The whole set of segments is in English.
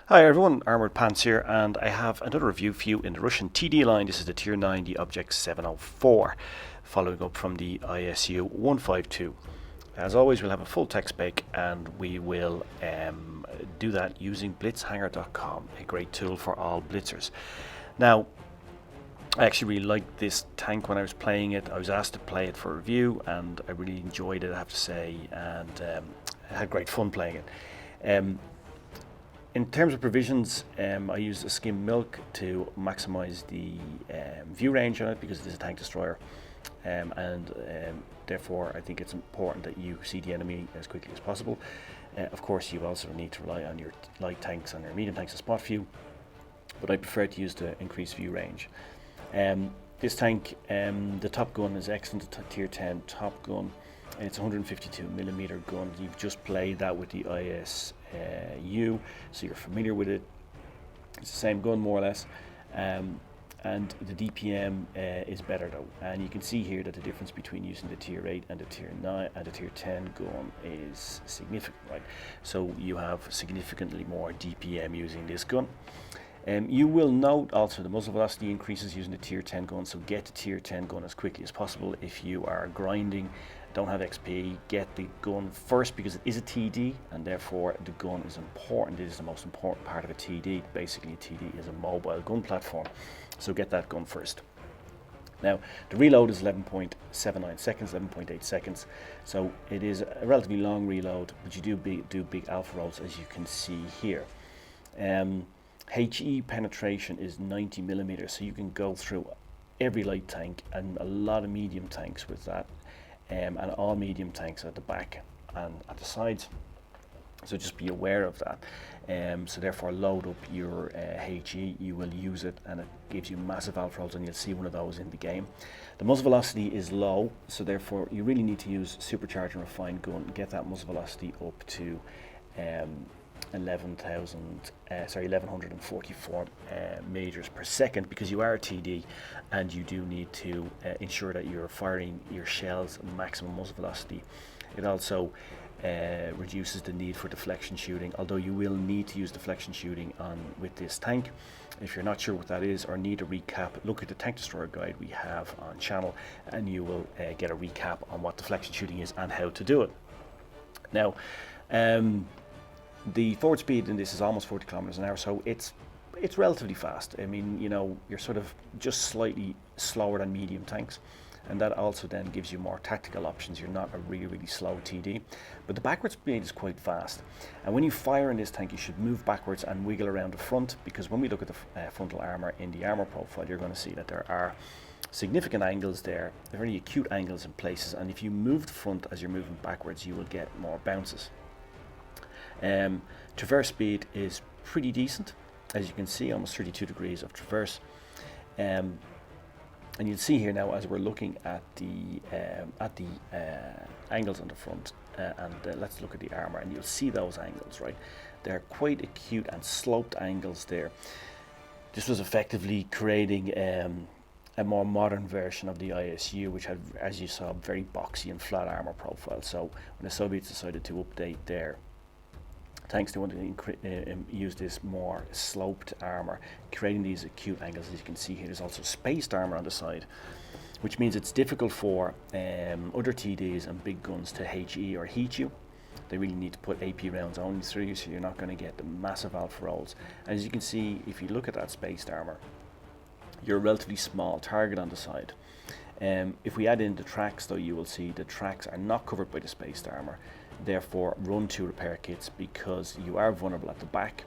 Hi everyone, Armoured Pants here, and I have another review for you in the Russian TD line. This is the Tier 9, the Object 704, following up from the ISU 152. As always, we'll have a full tech spec, and we will do that using blitzhanger.com, a great tool for all blitzers. Now, I actually really liked this tank when I was playing it. I was asked to play it for review, and I really enjoyed it, I have to say, and I had great fun playing it. In terms of provisions, I used a skim milk to maximise the view range on it because it is a tank destroyer, and therefore I think it's important that you see the enemy as quickly as possible. Of course, you also need to rely on your light tanks and your medium tanks to spot view, but I prefer to use the increased view range. This tank, the top gun is excellent, Tier 10 top gun. It's a 152mm gun. You've just played that with the ISU, so you're familiar with it. It's the same gun more or less, and the DPM is better though. And you can see here that the difference between using the Tier 8 and the Tier 9 and the Tier 10 gun is significant, right? So you have significantly more DPM using this gun. You will note also the muzzle velocity increases using the Tier 10 gun, so get the Tier 10 gun as quickly as possible. If you are grinding, don't have XP, get the gun first because it is a TD, and therefore the gun is important. It is the most important part of a TD. Basically, a TD is a mobile gun platform, so get that gun first. Now, the reload is 11.79 seconds, 11.8 seconds, so it is a relatively long reload, but you do big alpha rolls, as you can see here. HE penetration is 90mm, so you can go through every light tank and a lot of medium tanks with that, and all medium tanks at the back and at the sides. So just be aware of that. So therefore, load up your HE. You will use it, and it gives you massive alpha rolls, and you'll see one of those in the game. The muzzle velocity is low, so therefore you really need to use supercharged and refined gun and get that muzzle velocity up to 1144 meters per second, because you are a TD and you do need to ensure that you're firing your shells at maximum muzzle velocity. It also reduces the need for deflection shooting, although you will need to use deflection shooting with this tank. If you're not sure what that is or need a recap, look at the tank destroyer guide we have on channel, and you will get a recap on what deflection shooting is and how to do it. Now, the forward speed in this is almost 40 kilometers an hour, so it's relatively fast. I mean, you know, you're sort of just slightly slower than medium tanks, and that also then gives you more tactical options. You're not a really slow TD, but the backward speed is quite fast. And when you fire in this tank, you should move backwards and wiggle around the front, because when we look at the frontal armor in the armor profile, you're going to see that there are significant angles there, very acute angles in places, and if you move the front as you're moving backwards, you will get more bounces. Traverse speed is pretty decent, as you can see, almost 32 degrees of traverse, and you'll see here now as we're looking at the angles on the front, let's look at the armor, and you'll see those angles, right? They're quite acute and sloped angles there. This was effectively creating a more modern version of the ISU, which had, as you saw, very boxy and flat armor profile. So when the Soviets decided to update their tanks, they wanted to use this more sloped armor, creating these acute angles. As you can see here, there's also spaced armor on the side, which means it's difficult for other TDs and big guns to HE or heat you. They really need to put AP rounds only through you, so you're not going to get the massive alpha rolls. And as you can see, if you look at that spaced armor, you're a relatively small target on the side. If we add in the tracks, though, you will see the tracks are not covered by the spaced armor. Therefore, run 2 repair kits, because you are vulnerable at the back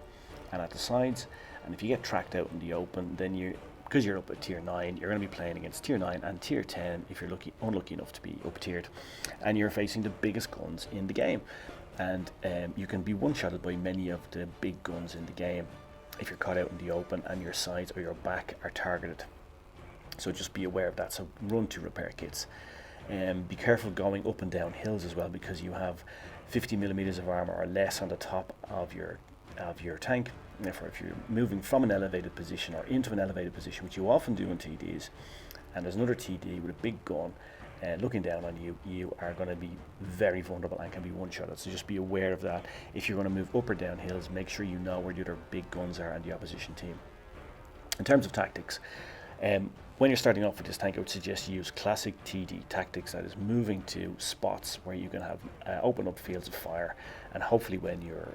and at the sides. And if you get tracked out in the open, then because you're up at Tier 9, you're going to be playing against Tier 9 and Tier 10 if you're unlucky enough to be up-tiered, and you're facing the biggest guns in the game. And you can be one-shotted by many of the big guns in the game if you're caught out in the open and your sides or your back are targeted. So just be aware of that. So run 2 repair kits. Be careful going up and down hills as well, because you have 50mm of armor or less on the top of your tank. Therefore, if you're moving from an elevated position or into an elevated position, which you often do in TDs, and there's another TD with a big gun, looking down on you, you are going to be very vulnerable and can be one-shotted. So just be aware of that. If you're going to move up or down hills, make sure you know where the other big guns are and the opposition team. In terms of tactics, when you're starting off with this tank, I would suggest you use classic TD tactics, that is moving to spots where you can have open up fields of fire, and hopefully when your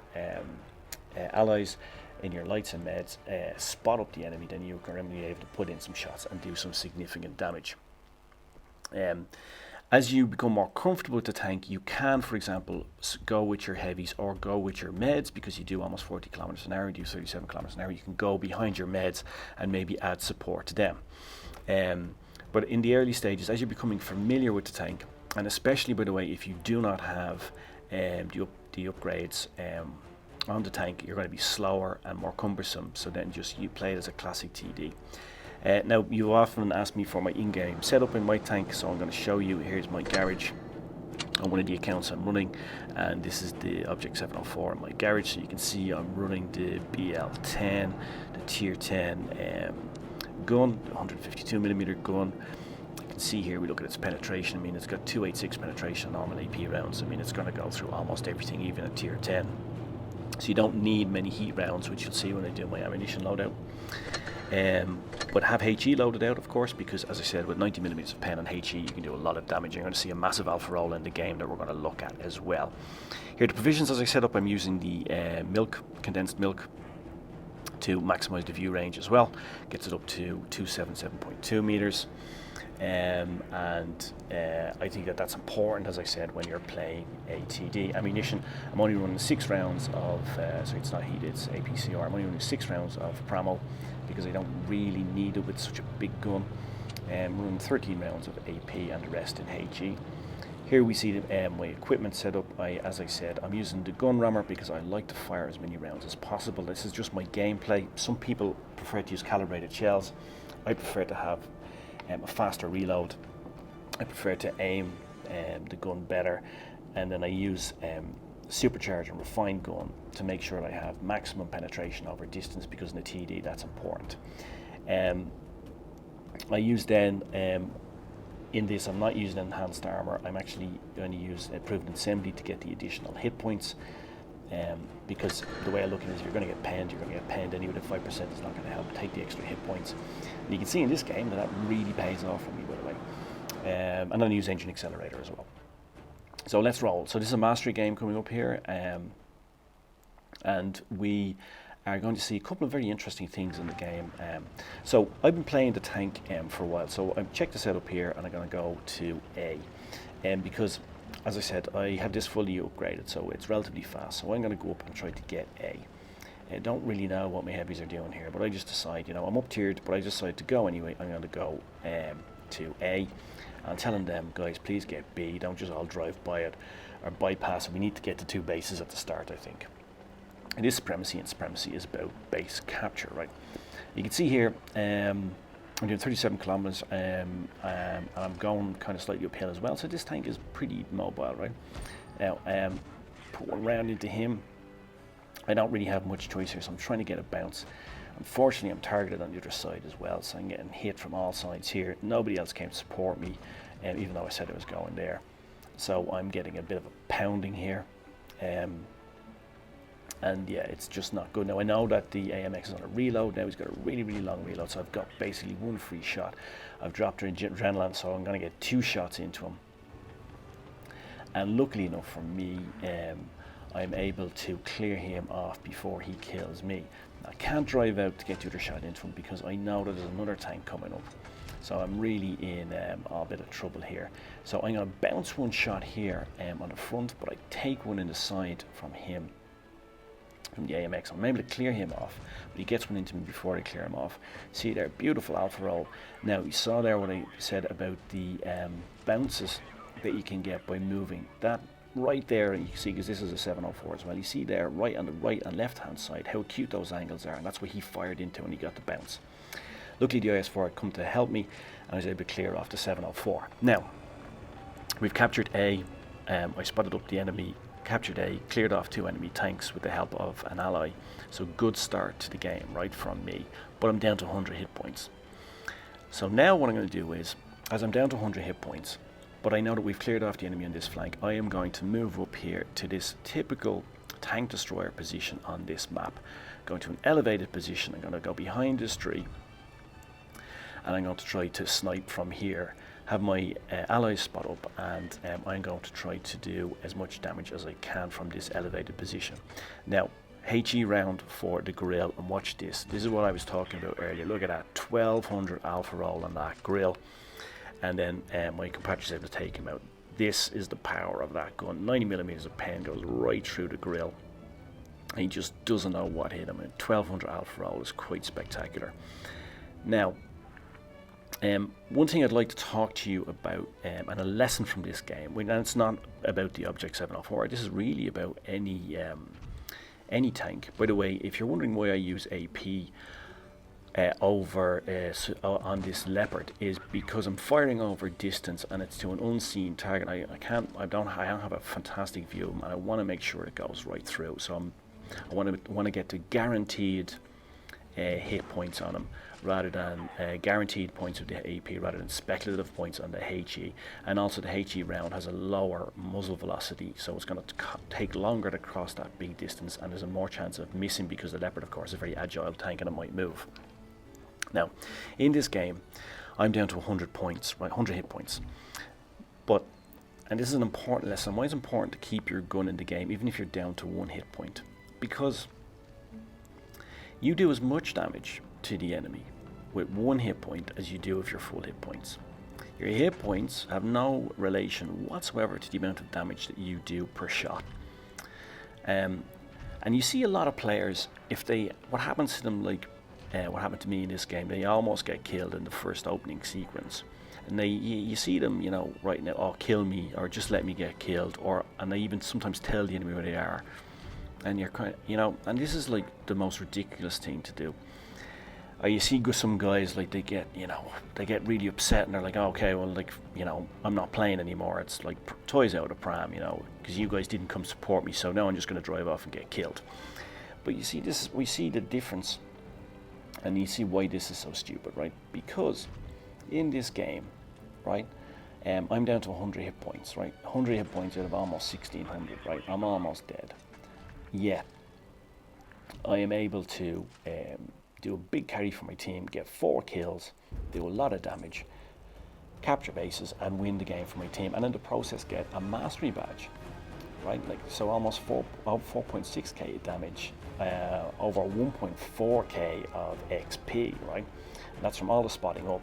allies in your lights and meds spot up the enemy, then you can be able to put in some shots and do some significant damage. As you become more comfortable with the tank, you can, for example, go with your heavies or go with your meds, because you do almost 40 kilometers an hour, you do 37 kilometers an hour. You can go behind your meds and maybe add support to them. But in the early stages, as you're becoming familiar with the tank, and especially, by the way, if you do not have the upgrades on the tank, you're going to be slower and more cumbersome. So then just you play it as a classic TD. Now, you often ask me for my in-game setup in my tank, so I'm going to show you. Here's my garage on one of the accounts I'm running, and this is the Object 704 in my garage. So you can see I'm running the BL10, the Tier 10 gun, 152mm gun. You can see here, we look at its penetration. I mean, it's got 286 penetration, normal AP rounds. I mean, it's going to go through almost everything, even at Tier 10. So you don't need many heat rounds, which you'll see when I do my ammunition loadout. But have HE loaded out, of course, because, as I said, with 90mm of pen and HE, you can do a lot of damage. You're going to see a massive alpha roll in the game that we're going to look at as well. Here, the provisions, as I set up, I'm using the condensed milk, to maximize the view range as well. Gets it up to 277.2 meters. I think that that's important, as I said, when you're playing a TD. Ammunition, I'm only running 6 rounds of, so it's not heat, it's APCR. I'm only running 6 rounds of Pramo because I don't really need it with such a big gun. I'm running 13 rounds of AP and the rest in HE. Here we see my equipment set up. As I said, I'm using the gun rammer because I like to fire as many rounds as possible. This is just my gameplay. Some people prefer to use calibrated shells. I prefer to have a faster reload. I prefer to aim the gun better, and then I use supercharged and refined gun to make sure that I have maximum penetration over distance, because in the TD that's important. I use then in this, I'm not using enhanced armor. I'm actually going to use proven assembly to get the additional hit points, because the way I look at it is, you're going to get penned, anyway. The 5% is not going to help take the extra hit points. And you can see in this game that really pays off for me, by the way. And then I use engine accelerator as well. So let's roll. So this is a mastery game coming up here, and we are going to see a couple of very interesting things in the game. So I've been playing the tank for a while. So I've checked the setup here, and I'm going to go to A, because, as I said, I have this fully upgraded, so it's relatively fast. So I'm going to go up and try to get A. I don't really know what my heavies are doing here, but I just decide, I'm up tiered, but I decide to go anyway. I'm going to go to A. I'm telling them, guys, please get B. Don't just all drive by it or bypass it. We need to get to 2 bases at the start, I think. It is supremacy, and supremacy is about base capture, right? You can see here, I'm doing 37 kilometers, and I'm going kind of slightly uphill as well. So this tank is pretty mobile, right? Now, put one round into him. I don't really have much choice here, so I'm trying to get a bounce. Unfortunately, I'm targeted on the other side as well, so I'm getting hit from all sides here. Nobody else came to support me, even though I said I was going there. So I'm getting a bit of a pounding here. And yeah, it's just not good. Now I know that the AMX is on a reload. Now he's got a really, really long reload, so I've got basically 1 free shot. I've dropped her adrenaline, so I'm going to get 2 shots into him. And luckily enough for me, I'm able to clear him off before he kills me. I can't drive out to get the other shot into him because I know that there's another tank coming up. So I'm really in a bit of trouble here. So I'm going to bounce 1 shot here on the front, but I take 1 in the side from him, from the AMX. I'm able to clear him off, but he gets 1 into me before I clear him off. See there, beautiful alpha roll. Now you saw there what I said about the bounces that you can get by moving. That right there, you can see, because this is a 704 as well, you see there right on the right and left hand side how cute those angles are, and that's what he fired into when he got the bounce. Luckily the IS-4 had come to help me, and I was able to clear off the 704. Now we've captured A. I spotted up the enemy, captured A, cleared off 2 enemy tanks with the help of an ally. So good start to the game right from me, but I'm down to 100 hit points. So now what I'm going to do is, as I'm down to 100 hit points, but I know that we've cleared off the enemy on this flank. I am going to move up here to this typical tank destroyer position on this map. Going to an elevated position. I'm going to go behind this tree, and I'm going to try to snipe from here, have my allies spot up, and I'm going to try to do as much damage as I can from this elevated position. Now, HE round for the grill, and watch this. This is what I was talking about earlier. Look at that, 1200 alpha roll on that grill, and then my compatriots able to take him out. This is the power of that gun. 90mm of pen goes right through the grill. He just doesn't know what hit him. 1200 alpha roll is quite spectacular. Now, one thing I'd like to talk to you about, and a lesson from this game, and it's not about the Object 704. This is really about any tank. By the way, if you're wondering why I use AP on this Leopard, is because I'm firing over distance and it's to an unseen target. I don't have a fantastic view, and I want to make sure it goes right through. So I want to get to guaranteed hit points on them, rather than guaranteed points of the AP, rather than speculative points on the HE. And also the HE round has a lower muzzle velocity, so it's going to take longer to cross that big distance, and there's a more chance of missing because the Leopard, of course, is a very agile tank and it might move. Now, in this game, I'm down to 100 points, right, 100 hit points. But, and this is an important lesson, why it's important to keep your gun in the game, even if you're down to 1 hit point. Because you do as much damage to the enemy with 1 hit point as you do with your full hit points. Your hit points have no relation whatsoever to the amount of damage that you do per shot. And you see a lot of players, what happens to them, like what happened to me in this game, they almost get killed in the first opening sequence. And you see them, right now, oh, kill me, or just let me get killed, and they even sometimes tell the enemy where they are. And you're kind of, and this is like the most ridiculous thing to do. You see some guys, like, they get really upset, and they're like, oh, okay, well, like, I'm not playing anymore. It's like toys out of pram, because you guys didn't come support me, so now I'm just going to drive off and get killed. But you see we see the difference, and you see why this is so stupid, right? Because in this game, right, I'm down to 100 hit points, right? 100 hit points out of almost 1600, right? I'm almost dead. Yet, I am able to do a big carry for my team, get 4 kills, do a lot of damage, capture bases, and win the game for my team, and in the process get a mastery badge, right? Like, so almost 4.6k damage, over 1.4k of XP, right? And that's from all the spotting up,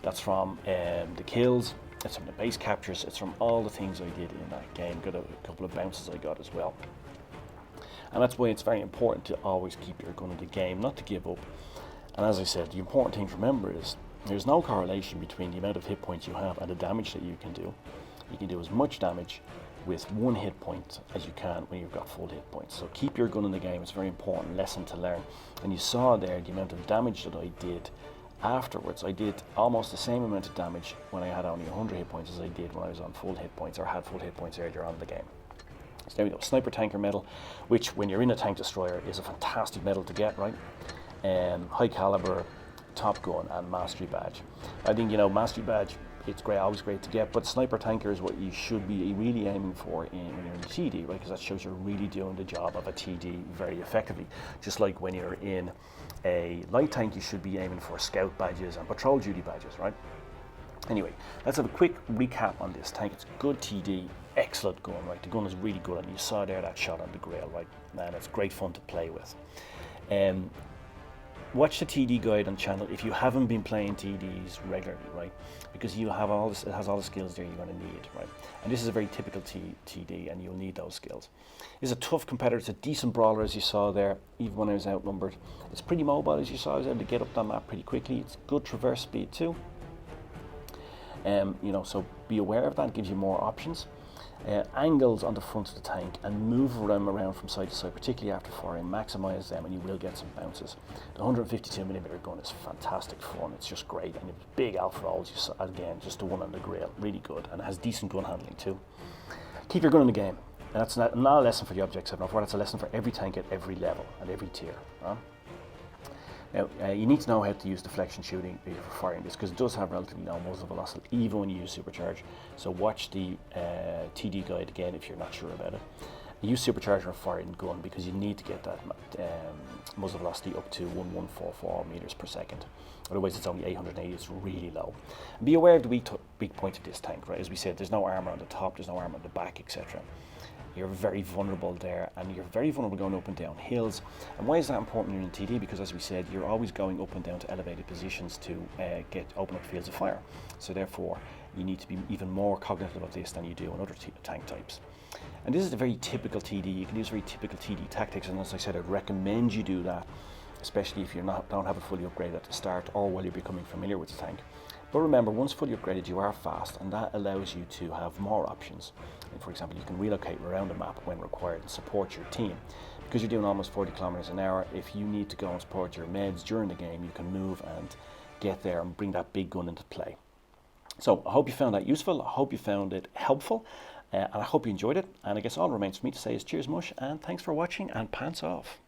that's from the kills, it's from the base captures, it's from all the things I did in that game. Got a couple of bounces I got as well. And that's why it's very important to always keep your gun in the game, not to give up. And as I said, the important thing to remember is there's no correlation between the amount of hit points you have and the damage that you can do. You can do as much damage with 1 hit point as you can when you've got full hit points. So keep your gun in the game. It's a very important lesson to learn. And you saw there the amount of damage that I did afterwards. I did almost the same amount of damage when I had only 100 hit points as I did when I was on full hit points, or had full hit points earlier on in the game. So there we go, Sniper Tanker medal, which when you're in a tank destroyer is a fantastic medal to get, right? High caliber, top gun, and mastery badge. I think, mastery badge, it's great, always great to get, but Sniper Tanker is what you should be really aiming for when you're in the TD, right? Because that shows you're really doing the job of a TD very effectively. Just like when you're in a light tank, you should be aiming for scout badges and patrol duty badges, right? Anyway, let's have a quick recap on this tank. It's good TD, excellent gun, right? The gun is really good, and you saw there that shot on the grill, right? Man, it's great fun to play with. Watch the TD guide on channel if you haven't been playing TDs regularly, right? Because you have all this, it has all the skills there you're going to need, right? And this is a very typical TD, and you'll need those skills. It's a tough competitor. It's a decent brawler, as you saw there, even when I was outnumbered. It's pretty mobile, as you saw. I was able to get up that map pretty quickly. It's good traverse speed too. So be aware of that. It gives you more options. Angles on the front of the tank and move them around from side to side, particularly after firing. Maximize them, and you will get some bounces. The 152mm gun is fantastic fun. It's just great, and it's big alpha rolls. You saw, again, just the one on the grill, really good, and it has decent gun handling too. Keep your gun in the game, and that's not a lesson for the Object 704. That's a lesson for every tank at every level and every tier. Huh? Now, you need to know how to use deflection shooting for firing this, because it does have relatively low muzzle velocity, even when you use supercharge. So watch the TD guide again if you're not sure about it. Use supercharger and firing gun, because you need to get that muzzle velocity up to 1144 meters per second. Otherwise, it's only 880. It's really low. And be aware of the weak point of this tank, right? As we said, there's no armor on the top, there's no armor on the back, etc. You're very vulnerable there, and you're very vulnerable going up and down hills. And why is that important when you're in TD? Because, as we said, you're always going up and down to elevated positions to open up fields of fire. So therefore, you need to be even more cognitive of this than you do on other tank types. And this is a very typical TD. You can use very typical TD tactics, and as I said, I'd recommend you do that, especially if you don't have it fully upgraded at the start or while you're becoming familiar with the tank. But remember, once fully upgraded, you are fast, and that allows you to have more options. And for example, you can relocate around the map when required and support your team. Because you're doing almost 40 kilometers an hour, if you need to go and support your meds during the game, you can move and get there and bring that big gun into play. So I hope you found that useful. I hope you found it helpful, and I hope you enjoyed it. And I guess all remains for me to say is cheers, Mush, and thanks for watching, and pants off.